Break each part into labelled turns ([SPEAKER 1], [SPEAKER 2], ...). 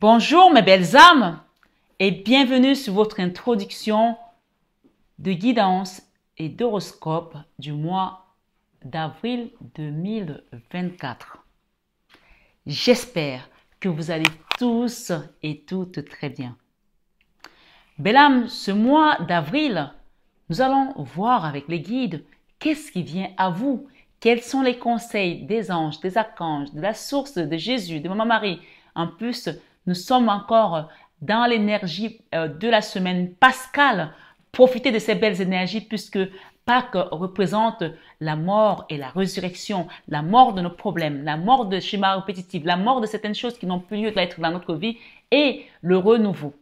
[SPEAKER 1] Bonjour mes belles âmes et bienvenue sur votre introduction de guidance et d'horoscope du mois d'avril 2024. J'espère que vous allez tous et toutes très bien. Belles âmes, ce mois d'avril, nous allons voir avec les guides qu'est-ce qui vient à vous, quels sont les conseils des anges, des archanges, de la source de Jésus, de Maman Marie. En plus, nous sommes encore dans l'énergie de la semaine pascale. Profitez de ces belles énergies puisque Pâques représente la mort et la résurrection, la mort de nos problèmes, la mort de schémas répétitifs, la mort de certaines choses qui n'ont plus lieu d'être dans notre vie et le renouveau.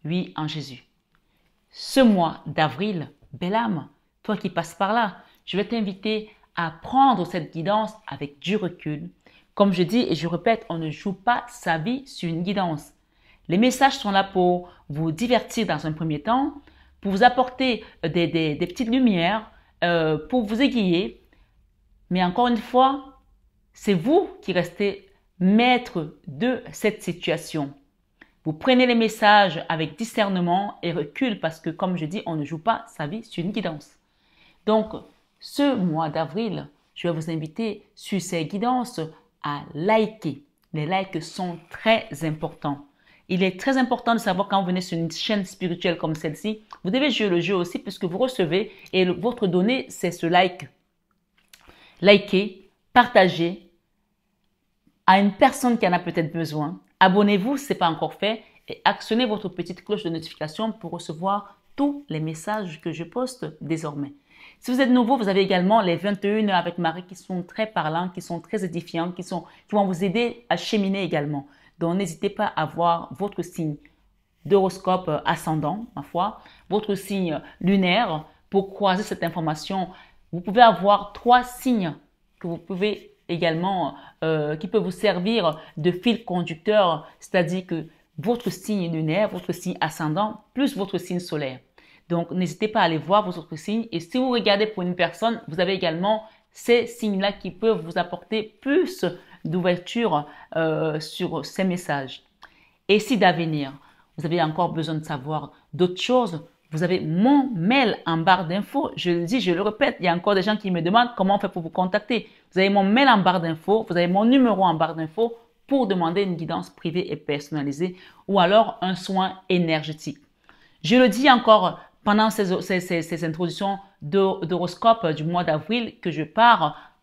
[SPEAKER 1] Oui, en Jésus. Ce mois d'avril, belle âme, toi qui passes par là, je vais t'inviter à prendre cette guidance avec du recul. Comme je dis et je répète, on ne joue pas sa vie sur une guidance. Les messages sont là pour vous divertir dans un premier temps, pour vous apporter des petites lumières, pour vous aiguiller. Mais encore une fois, c'est vous qui restez maître de cette situation. Vous prenez les messages avec discernement et recul parce que, comme je dis, on ne joue pas sa vie sur une guidance. Donc, ce mois d'avril, je vais vous inviter sur ces guidances à liker. Les likes sont très importants. Il est très important de savoir quand vous venez sur une chaîne spirituelle comme celle-ci, vous devez jouer le jeu aussi puisque vous recevez et votre donnée, c'est ce like. Likez, partagez à une personne qui en a peut-être besoin. Abonnez-vous si ce n'est pas encore fait et actionnez votre petite cloche de notification pour recevoir tous les messages que je poste désormais. Si vous êtes nouveau, vous avez également les 21 heures avec Marie qui sont très parlants, qui sont très édifiantes, qui vont vous aider à cheminer également. Donc, n'hésitez pas à voir votre signe d'horoscope ascendant, ma foi, votre signe lunaire pour croiser cette information. Vous pouvez avoir 3 signes que vous pouvez également, qui peuvent vous servir de fil conducteur, c'est-à-dire que votre signe lunaire, votre signe ascendant, plus votre signe solaire. Donc, n'hésitez pas à aller voir vos autres signes. Et si vous regardez pour une personne, vous avez également ces signes-là qui peuvent vous apporter plus d'ouverture sur ces messages. Et si d'avenir, vous avez encore besoin de savoir d'autres choses, vous avez mon mail en barre d'infos. Je le dis, je le répète, il y a encore des gens qui me demandent comment on fait pour vous contacter. Vous avez mon mail en barre d'infos, vous avez mon numéro en barre d'infos pour demander une guidance privée et personnalisée ou alors un soin énergétique. Je le dis encore pendant ces introductions d'horoscope du mois d'avril que je pars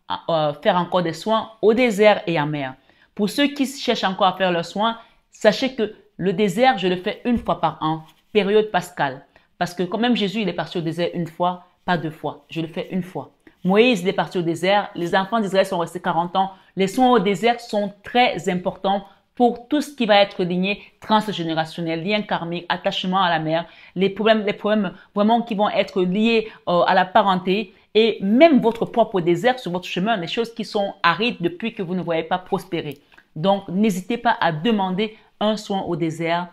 [SPEAKER 1] faire encore des soins au désert et en mer. Pour ceux qui cherchent encore à faire leurs soins, sachez que le désert, je le fais une fois par an, période pascale. Parce que quand même Jésus, il est parti au désert une fois, pas 2 fois. Je le fais une fois. Moïse, il est parti au désert. Les enfants d'Israël sont restés 40 ans. Les soins au désert sont très importants pour tout ce qui va être lié transgénérationnel, lien karmique, attachement à la mère, les problèmes vraiment qui vont être liés à la parenté et même votre propre désert sur votre chemin, les choses qui sont arides depuis que vous ne voyez pas prospérer. Donc, n'hésitez pas à demander un soin au désert.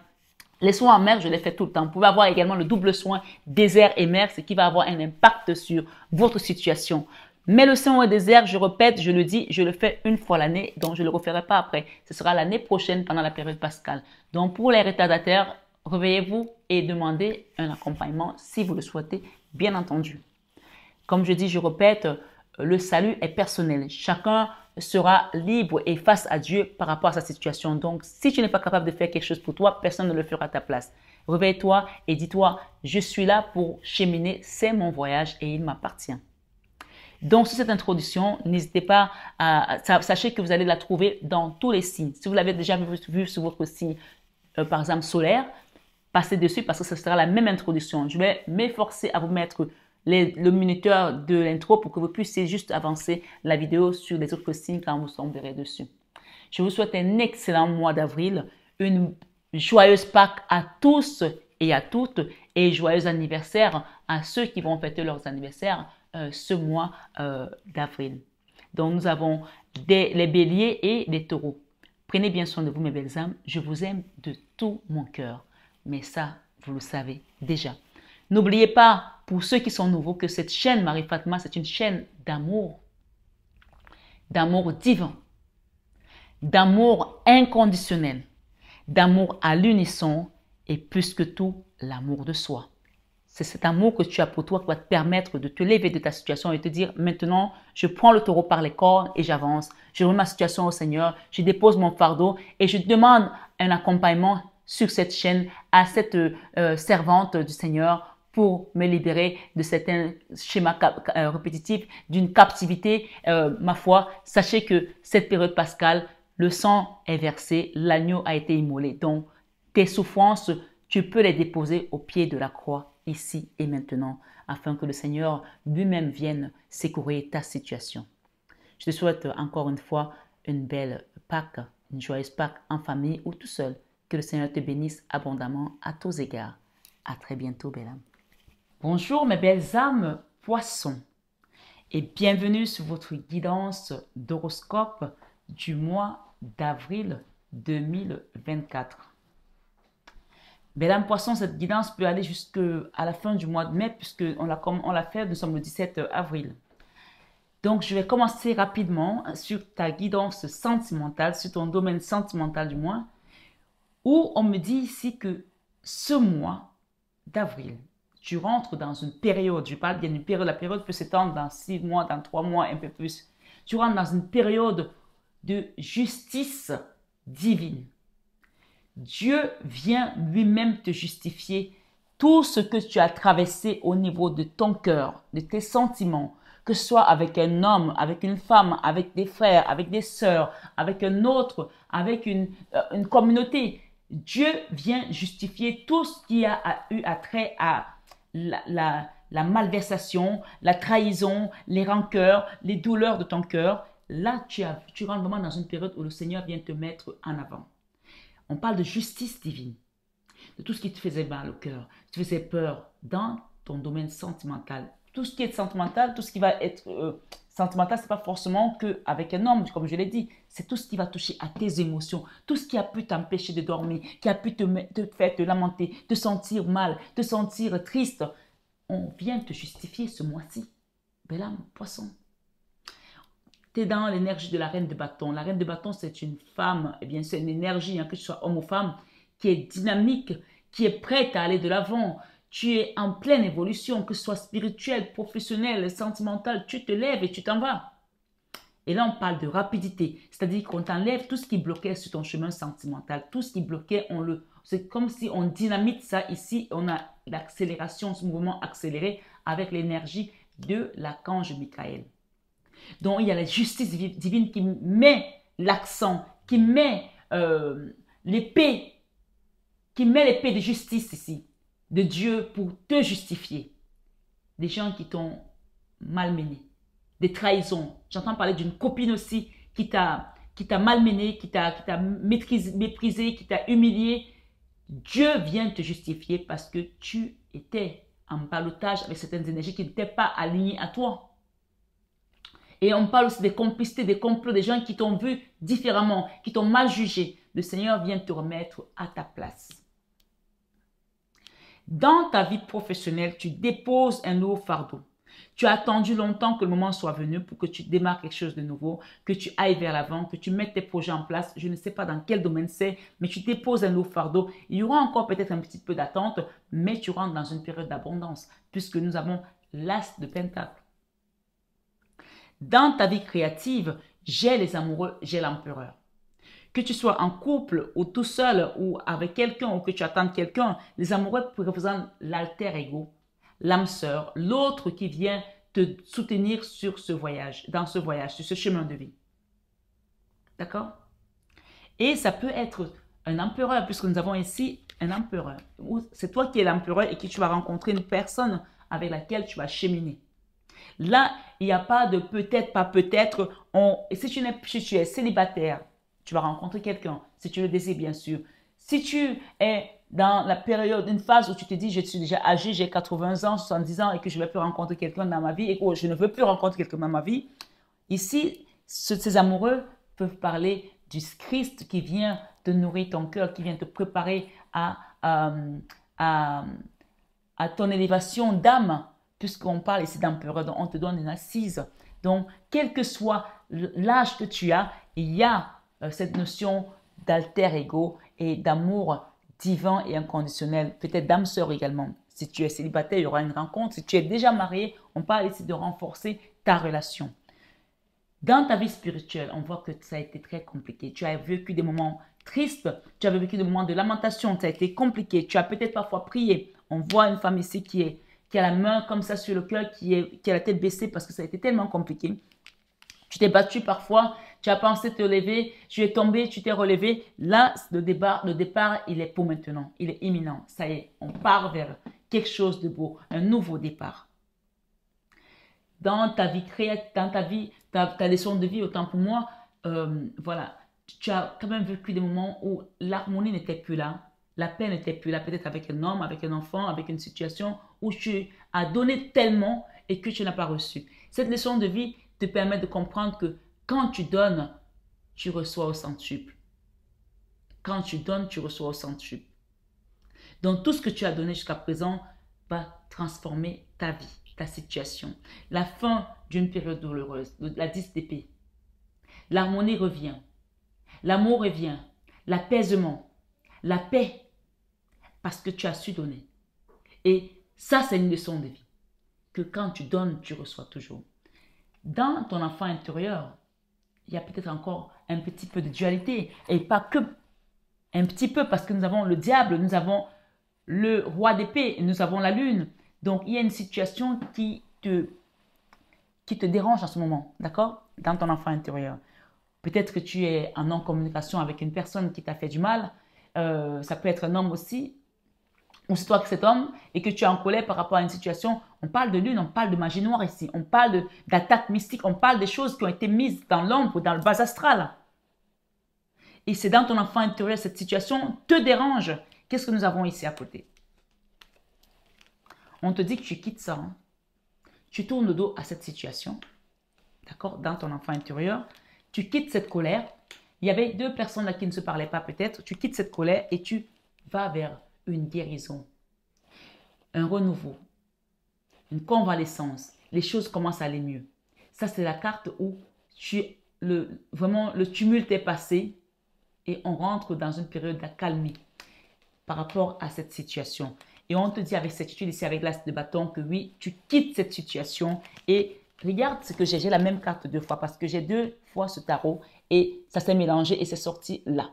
[SPEAKER 1] Les soins en mer, je les fais tout le temps. Vous pouvez avoir également le double soin désert et mer, ce qui va avoir un impact sur votre situation. Mais le soin au désert, je répète, je le dis, je le fais une fois l'année, donc je ne le referai pas après. Ce sera l'année prochaine pendant la période pascale. Donc pour les retardataires, réveillez-vous et demandez un accompagnement si vous le souhaitez, bien entendu. Comme je dis, je répète, le salut est personnel. Chacun sera libre et face à Dieu par rapport à sa situation. Donc, si tu n'es pas capable de faire quelque chose pour toi, personne ne le fera à ta place. Réveille-toi et dis-toi, je suis là pour cheminer, c'est mon voyage et il m'appartient. Donc, sur cette introduction, n'hésitez pas sachez que vous allez la trouver dans tous les signes. Si vous l'avez déjà vu sur votre signe, par exemple solaire, passez dessus parce que ce sera la même introduction. Je vais m'efforcer à vous mettre le minuteur de l'intro pour que vous puissiez juste avancer la vidéo sur les autres signes quand vous tomberez dessus. Je vous souhaite un excellent mois d'avril, une joyeuse Pâques à tous et à toutes et joyeux anniversaire à ceux qui vont fêter leurs anniversaires ce mois d'avril. Donc, nous avons les béliers et les taureaux. Prenez bien soin de vous, mes belles âmes. Je vous aime de tout mon cœur. Mais ça, vous le savez déjà. N'oubliez pas, pour ceux qui sont nouveaux, que cette chaîne Marie Fatma, c'est une chaîne d'amour divin, d'amour inconditionnel. d'amour à l'unisson et plus que tout, l'amour de soi. C'est cet amour que tu as pour toi qui va te permettre de te lever de ta situation et te dire maintenant, je prends le taureau par les cornes et j'avance. Je remets ma situation au Seigneur, je dépose mon fardeau et je demande un accompagnement sur cette chaîne à cette servante du Seigneur pour me libérer de certains schémas répétitifs, d'une captivité. Ma foi, sachez que cette période pascale, le sang est versé, l'agneau a été immolé. Donc, tes souffrances, tu peux les déposer au pied de la croix ici et maintenant, afin que le Seigneur lui-même vienne secourir ta situation. Je te souhaite encore une fois une belle Pâques, une joyeuse Pâques en famille ou tout seul. Que le Seigneur te bénisse abondamment à tous égards. À très bientôt, belle âme. Bonjour mes belles âmes poissons et bienvenue sur votre guidance d'horoscope du mois d'avril 2024. Belle âme poisson, cette guidance peut aller jusqu'à la fin du mois de mai puisqu'on l'a fait, nous sommes le 17 avril. Donc, je vais commencer rapidement sur ta guidance sentimentale, sur ton domaine sentimental du mois, où on me dit ici que ce mois d'avril, tu rentres dans une période, je parle bien d'une période, la période peut s'étendre dans 6 mois, dans 3 mois, un peu plus. Tu rentres dans une période de justice divine. Dieu vient lui-même te justifier tout ce que tu as traversé au niveau de ton cœur, de tes sentiments, que ce soit avec un homme, avec une femme, avec des frères, avec des sœurs, avec un autre, avec une communauté. Dieu vient justifier tout ce qui a eu attrait à la malversation, la trahison, les rancœurs, les douleurs de ton cœur. Là, tu rentres vraiment dans une période où le Seigneur vient te mettre en avant. On parle de justice divine, de tout ce qui te faisait mal au cœur, qui te faisait peur dans ton domaine sentimental. Tout ce qui est sentimental, tout ce qui va être sentimental, ce n'est pas forcément qu'avec un homme, comme je l'ai dit. C'est tout ce qui va toucher à tes émotions, tout ce qui a pu t'empêcher de dormir, qui a pu te faire te lamenter, te sentir mal, te sentir triste. On vient te justifier ce mois-ci. Belle âme, poisson. Tu es dans l'énergie de la reine de bâton. La reine de bâton, c'est une femme, eh bien, c'est une énergie, que tu sois homme ou femme, qui est dynamique, qui est prête à aller de l'avant. Tu es en pleine évolution, que ce soit spirituelle, professionnelle, sentimentale, tu te lèves et tu t'en vas. Et là, on parle de rapidité, c'est-à-dire qu'on t'enlève tout ce qui bloquait sur ton chemin sentimental, tout ce qui bloquait, c'est comme si on dynamite ça ici, on a l'accélération, ce mouvement accéléré avec l'énergie de l'archange Michael. Donc, il y a la justice divine qui met l'accent, qui met l'épée de justice ici, de Dieu pour te justifier. Des gens qui t'ont malmené, des trahisons. J'entends parler d'une copine aussi qui t'a malmené, qui t'a méprisé, qui t'a humilié. Dieu vient te justifier parce que tu étais en ballottage avec certaines énergies qui n'étaient pas alignées à toi. Et on parle aussi des complicités, des complots, des gens qui t'ont vu différemment, qui t'ont mal jugé. Le Seigneur vient te remettre à ta place. Dans ta vie professionnelle, tu déposes un nouveau fardeau. Tu as attendu longtemps que le moment soit venu pour que tu démarres quelque chose de nouveau, que tu ailles vers l'avant, que tu mettes tes projets en place. Je ne sais pas dans quel domaine c'est, mais tu déposes un nouveau fardeau. Il y aura encore peut-être un petit peu d'attente, mais tu rentres dans une période d'abondance, puisque nous avons l'as de Pentacle. Dans ta vie créative, j'ai les amoureux, j'ai l'empereur. Que tu sois en couple ou tout seul ou avec quelqu'un ou que tu attendes quelqu'un, les amoureux représentent l'alter ego, l'âme sœur, l'autre qui vient te soutenir sur ce voyage, dans ce voyage, sur ce chemin de vie. D'accord? Et ça peut être un empereur, puisque nous avons ici un empereur. C'est toi qui es l'empereur et que tu vas rencontrer une personne avec laquelle tu vas cheminer. Là, il n'y a pas de peut-être, pas peut-être. Si tu es célibataire, tu vas rencontrer quelqu'un, si tu le désires bien sûr. Si tu es dans la période, une phase où tu te dis, je suis déjà âgé, j'ai 80 ans, 70 ans et que je ne vais plus rencontrer quelqu'un dans ma vie et que je ne veux plus rencontrer quelqu'un dans ma vie, ici, ces amoureux peuvent parler du Christ qui vient te nourrir ton cœur, qui vient te préparer à ton élévation d'âme, puisqu'on parle ici d'empereur, on te donne une assise. Donc, quel que soit l'âge que tu as, il y a cette notion d'alter ego et d'amour divin et inconditionnel, peut-être d'âme sœur également. Si tu es célibataire, il y aura une rencontre. Si tu es déjà marié, on parle ici de renforcer ta relation. Dans ta vie spirituelle, on voit que ça a été très compliqué. Tu as vécu des moments tristes, tu as vécu des moments de lamentation, ça a été compliqué. Tu as peut-être parfois prié. On voit une femme ici qui a la main comme ça sur le cœur, qui a la tête baissée parce que ça a été tellement compliqué. Tu t'es battu parfois, tu as pensé te lever, tu es tombé, tu t'es relevé. Là, le départ, il est pour maintenant, il est imminent. Ça y est, on part vers quelque chose de beau, un nouveau départ. Dans ta vie créative, dans ta leçon de vie, autant pour moi, voilà, tu as quand même vécu des moments où l'harmonie n'était plus là, la paix n'était plus là, peut-être avec un homme, avec un enfant, avec une situation où tu as donné tellement et que tu n'as pas reçu. Cette leçon de vie te permet de comprendre que quand tu donnes, tu reçois au centuple. Quand tu donnes, tu reçois au centuple. Donc tout ce que tu as donné jusqu'à présent va transformer ta vie, ta situation. La fin d'une période douloureuse, la 10 d'épée. L'harmonie revient. L'amour revient. L'apaisement. La paix. Parce que tu as su donner. Et ça, c'est une leçon de vie. Que quand tu donnes, tu reçois toujours. Dans ton enfant intérieur, il y a peut-être encore un petit peu de dualité. Et pas que un petit peu, parce que nous avons le diable, nous avons le roi d'épée, nous avons la lune. Donc, il y a une situation qui te dérange en ce moment, d'accord? Dans ton enfant intérieur. Peut-être que tu es en non-communication avec une personne qui t'a fait du mal. Ça peut être un homme aussi. Ou c'est toi que cet homme et que tu es en colère par rapport à une situation. On parle de lune, on parle de magie noire ici. On parle d'attaque mystique. On parle des choses qui ont été mises dans l'ombre, dans le bas astral. Et c'est dans ton enfant intérieur, cette situation te dérange. Qu'est-ce que nous avons ici à côté? On te dit que tu quittes ça. Hein? Tu tournes le dos à cette situation. D'accord? Dans ton enfant intérieur. Tu quittes cette colère. Il y avait deux personnes là qui ne se parlaient pas peut-être. Tu quittes cette colère et tu vas vers une guérison, un renouveau, une convalescence. Les choses commencent à aller mieux. Ça, c'est la carte où vraiment le tumulte est passé et on rentre dans une période d'accalmie par rapport à cette situation. Et on te dit avec certitude ici, avec l'as de bâton, que oui, tu quittes cette situation. Et regarde ce que j'ai la même carte deux fois parce que j'ai deux fois ce tarot et ça s'est mélangé et c'est sorti là.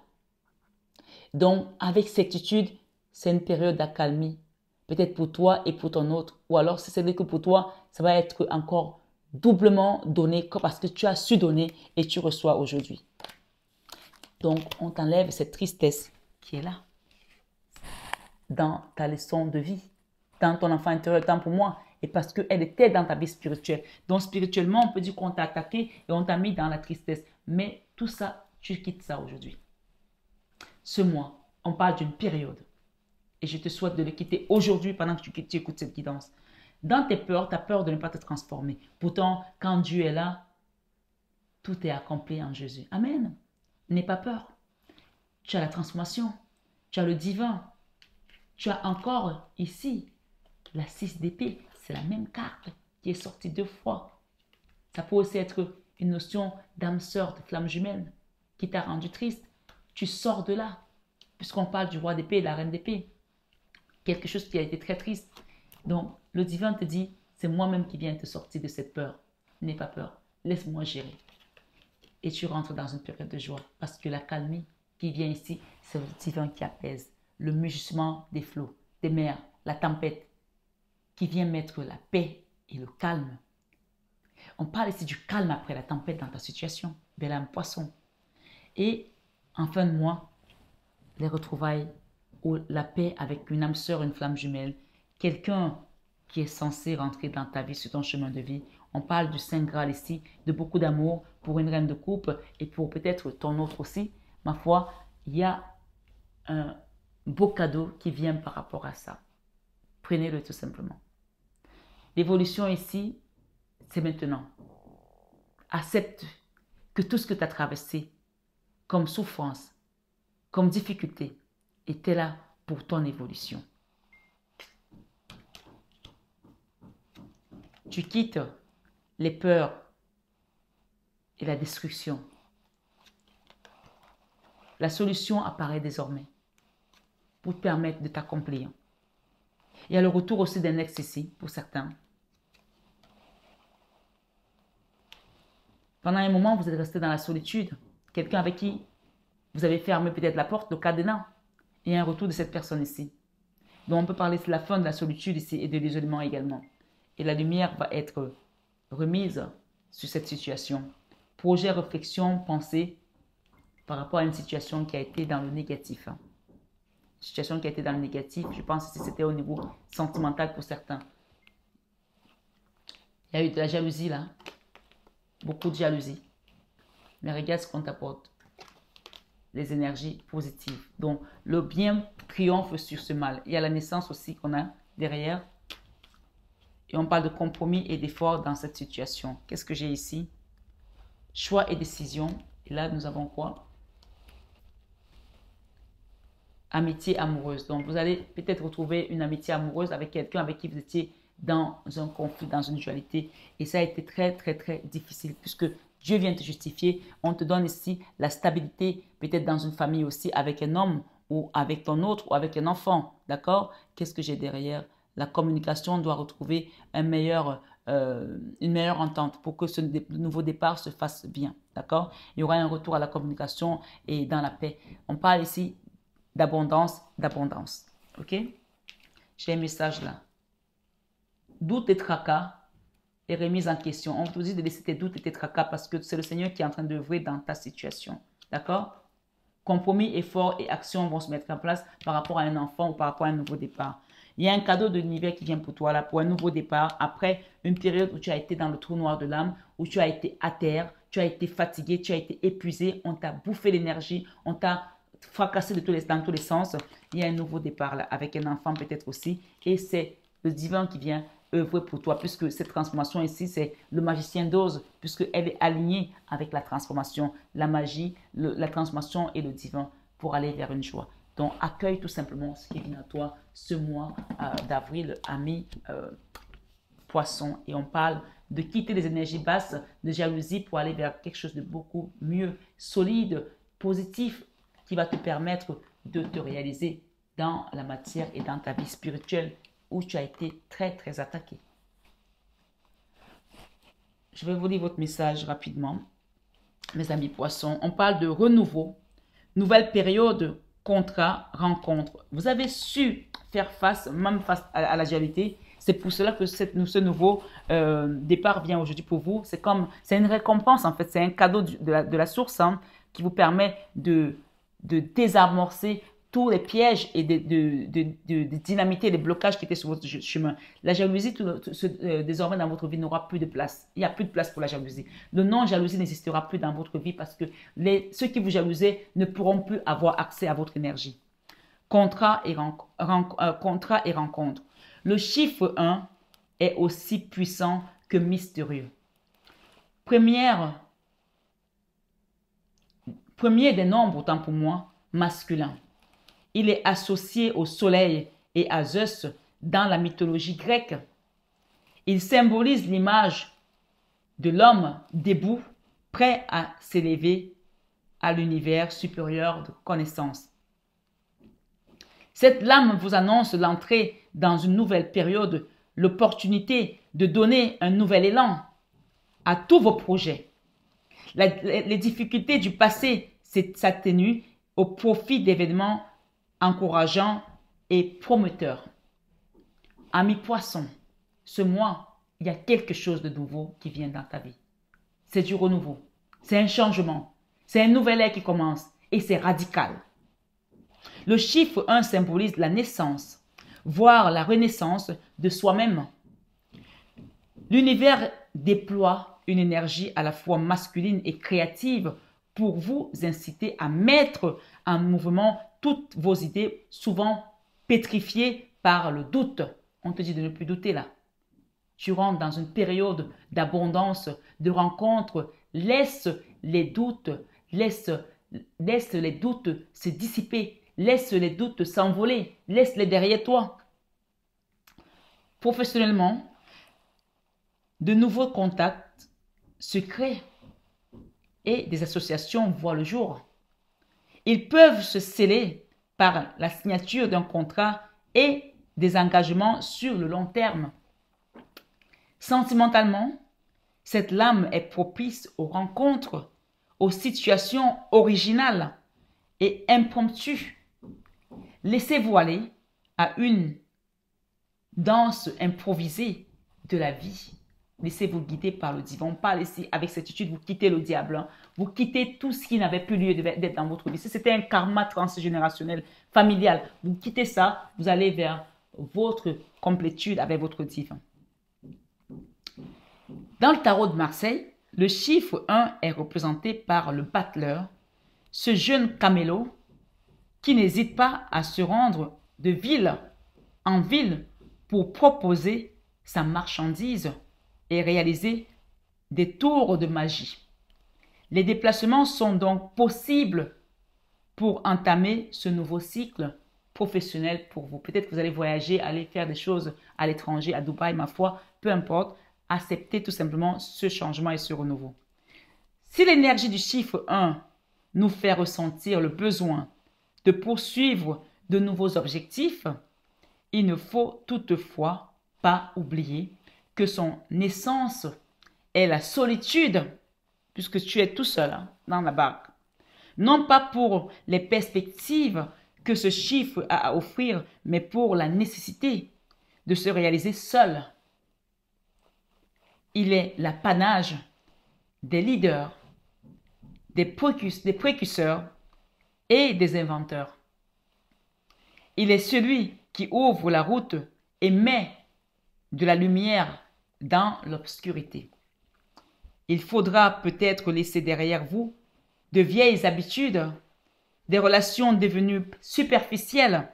[SPEAKER 1] Donc, avec certitude, c'est une période d'accalmie. Peut-être pour toi et pour ton autre. Ou alors, si c'est que pour toi, ça va être encore doublement donné parce que tu as su donner et tu reçois aujourd'hui. Donc, on t'enlève cette tristesse qui est là. Dans ta leçon de vie. Dans ton enfant intérieur, tant pour moi. Et parce qu'elle était dans ta vie spirituelle. Donc, spirituellement, on peut dire qu'on t'a attaqué et on t'a mis dans la tristesse. Mais tout ça, tu quittes ça aujourd'hui. Ce mois, on parle d'une période. Et je te souhaite de le quitter aujourd'hui pendant que tu écoutes cette guidance. Dans tes peurs, tu as peur de ne pas te transformer. Pourtant, quand Dieu est là, tout est accompli en Jésus. Amen. N'aie pas peur. Tu as la transformation. Tu as le divin. Tu as encore ici la 6 d'épée. C'est la même carte qui est sortie deux fois. Ça peut aussi être une notion d'âme sœur, de flamme jumelle qui t'a rendu triste. Tu sors de là. Puisqu'on parle du roi d'épée et de la reine d'épée. Quelque chose qui a été très triste. Donc, le divin te dit, c'est moi-même qui viens te sortir de cette peur. N'aie pas peur, laisse-moi gérer. Et tu rentres dans une période de joie. Parce que la calmie qui vient ici, c'est le divin qui apaise. Le mugissement des flots, des mers, la tempête, qui vient mettre la paix et le calme. On parle ici du calme après la tempête dans ta situation. Belle âme poisson. Et en fin de mois, les retrouvailles ou la paix avec une âme sœur, une flamme jumelle, quelqu'un qui est censé rentrer dans ta vie sur ton chemin de vie. On parle du Saint Graal ici, de beaucoup d'amour pour une reine de coupe et pour peut-être ton autre aussi. Ma foi, il y a un beau cadeau qui vient par rapport à ça. Prenez-le tout simplement. L'évolution ici, c'est maintenant. Accepte que tout ce que tu as traversé comme souffrance, comme difficulté, était là pour ton évolution. Tu quittes les peurs et la destruction. La solution apparaît désormais. pour te permettre de t'accomplir. Il y a le retour aussi d'un ex ici, pour certains. Pendant un moment, vous êtes resté dans la solitude. Quelqu'un avec qui vous avez fermé peut-être la porte, le cadenas. Il y a un retour de cette personne ici. Donc, on peut parler de la fin de la solitude ici et de l'isolement également. Et la lumière va être remise sur cette situation. Projet, réflexion, pensée par rapport à une situation qui a été dans le négatif. Situation qui a été dans le négatif, je pense que c'était au niveau sentimental pour certains. Il y a eu de la jalousie là. Beaucoup de jalousie. Mais regarde ce qu'on t'apporte. Les énergies positives. Donc, le bien triomphe sur ce mal. Il y a la naissance aussi qu'on a derrière. Et on parle de compromis et d'effort dans cette situation. Qu'est-ce que j'ai ici? Choix et décision. Et là, nous avons quoi? Amitié amoureuse. Donc, vous allez peut-être retrouver une amitié amoureuse avec quelqu'un avec qui vous étiez dans un conflit, dans une dualité. Et ça a été très, très, très difficile puisque Dieu vient te justifier. On te donne ici la stabilité, peut-être dans une famille aussi, avec un homme ou avec ton autre ou avec un enfant. D'accord? Qu'est-ce que j'ai derrière? La communication doit retrouver une meilleure entente pour que ce nouveau départ se fasse bien. D'accord? Il y aura un retour à la communication et dans la paix. On parle ici d'abondance, d'abondance. OK? J'ai un message là. Doute et tracas et remise en question. On te dit de laisser tes doutes et tes tracas parce que c'est le Seigneur qui est en train d'œuvrer dans ta situation. D'accord? Compromis, effort et action vont se mettre en place par rapport à un enfant ou par rapport à un nouveau départ. Il y a un cadeau de l'univers qui vient pour toi là, pour un nouveau départ, après une période où tu as été dans le trou noir de l'âme, où tu as été à terre, tu as été fatigué, tu as été épuisé, on t'a bouffé l'énergie, on t'a fracassé dans tous les sens. Il y a un nouveau départ là, avec un enfant peut-être aussi, et c'est le divin qui vient œuvrer pour toi, puisque cette transformation ici, c'est le magicien d'Oz, puisqu'elle est alignée avec la transformation, la magie, la transformation et le divin pour aller vers une joie. Donc, accueille tout simplement ce qui vient à toi ce mois d'avril, ami poisson. Et on parle de quitter les énergies basses de jalousie pour aller vers quelque chose de beaucoup mieux, solide, positif, qui va te permettre de te réaliser dans la matière et dans ta vie spirituelle où tu as été très, très attaqué. Je vais vous lire votre message rapidement, mes amis poissons. On parle de renouveau, nouvelle période, contrat, rencontre. Vous avez su faire face, même face à la dualité. C'est pour cela que ce nouveau départ vient aujourd'hui pour vous. C'est une récompense en fait, c'est un cadeau de la source qui vous permet de désamorcer tous les pièges et de dynamiter les blocages qui étaient sur votre chemin. La jalousie, désormais dans votre vie, n'aura plus de place. Il n'y a plus de place pour la jalousie. Le non-jalousie n'existera plus dans votre vie parce que ceux qui vous jalousez ne pourront plus avoir accès à votre énergie. Contrat et rencontre. Le chiffre 1 est aussi puissant que mystérieux. Premier des nombres, autant pour moi, masculin. Il est associé au soleil et à Zeus dans la mythologie grecque. Il symbolise l'image de l'homme debout, prêt à s'élever à l'univers supérieur de connaissance. Cette lame vous annonce l'entrée dans une nouvelle période, l'opportunité de donner un nouvel élan à tous vos projets. Les difficultés du passé s'atténuent au profit d'événements encourageants et prometteurs. Ami poisson, ce mois, il y a quelque chose de nouveau qui vient dans ta vie. C'est du renouveau, c'est un changement, c'est un nouvel ère qui commence et c'est radical. Le chiffre 1 symbolise la naissance, voire la renaissance de soi-même. L'univers déploie une énergie à la fois masculine et créative pour vous inciter à mettre en mouvement toutes vos idées, souvent pétrifiées par le doute. On te dit de ne plus douter là. Tu rentres dans une période d'abondance, de rencontres. Laisse les doutes se dissiper. Laisse les doutes s'envoler. Laisse-les derrière toi. Professionnellement, de nouveaux contacts se créent et des associations voient le jour. Ils peuvent se sceller par la signature d'un contrat et des engagements sur le long terme. Sentimentalement, cette lame est propice aux rencontres, aux situations originales et impromptues. Laissez-vous aller à une danse improvisée de la vie. Laissez-vous guider par le divin. Pas laisser avec certitude, vous quittez le diable. Hein. Vous quittez tout ce qui n'avait plus lieu d'être dans votre vie. Si c'était un karma transgénérationnel, familial, vous quittez ça, vous allez vers votre complétude avec votre divin. Dans le tarot de Marseille, le chiffre 1 est représenté par le battleur, ce jeune camélot qui n'hésite pas à se rendre de ville en ville pour proposer sa marchandise et réaliser des tours de magie. Les déplacements sont donc possibles pour entamer ce nouveau cycle professionnel pour vous. Peut-être que vous allez voyager, aller faire des choses à l'étranger, à Dubaï, ma foi, peu importe. Acceptez tout simplement ce changement et ce renouveau. Si l'énergie du chiffre 1 nous fait ressentir le besoin de poursuivre de nouveaux objectifs, il ne faut toutefois pas oublier que son essence est la solitude, puisque tu es tout seul hein, dans la barque. Non pas pour les perspectives que ce chiffre a à offrir, mais pour la nécessité de se réaliser seul. Il est l'apanage des leaders, des précurseurs et des inventeurs. Il est celui qui ouvre la route et met de la lumière dans l'obscurité. Il faudra peut-être laisser derrière vous de vieilles habitudes, des relations devenues superficielles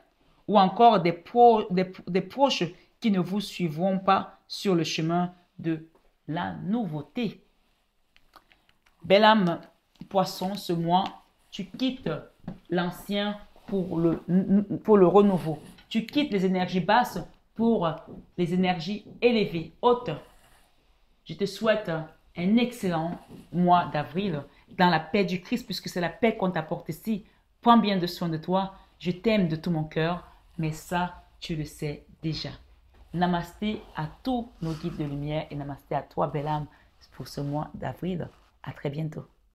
[SPEAKER 1] ou encore des proches qui ne vous suivront pas sur le chemin de la nouveauté. Belle âme, poisson, ce mois, tu quittes l'ancien pour le renouveau. Tu quittes les énergies basses pour les énergies élevées, hautes. Je te souhaite un excellent mois d'avril dans la paix du Christ, puisque c'est la paix qu'on t'apporte ici. Prends bien soin de toi. Je t'aime de tout mon cœur, mais ça, tu le sais déjà. Namasté à tous nos guides de lumière et namasté à toi, belle âme, pour ce mois d'avril. À très bientôt.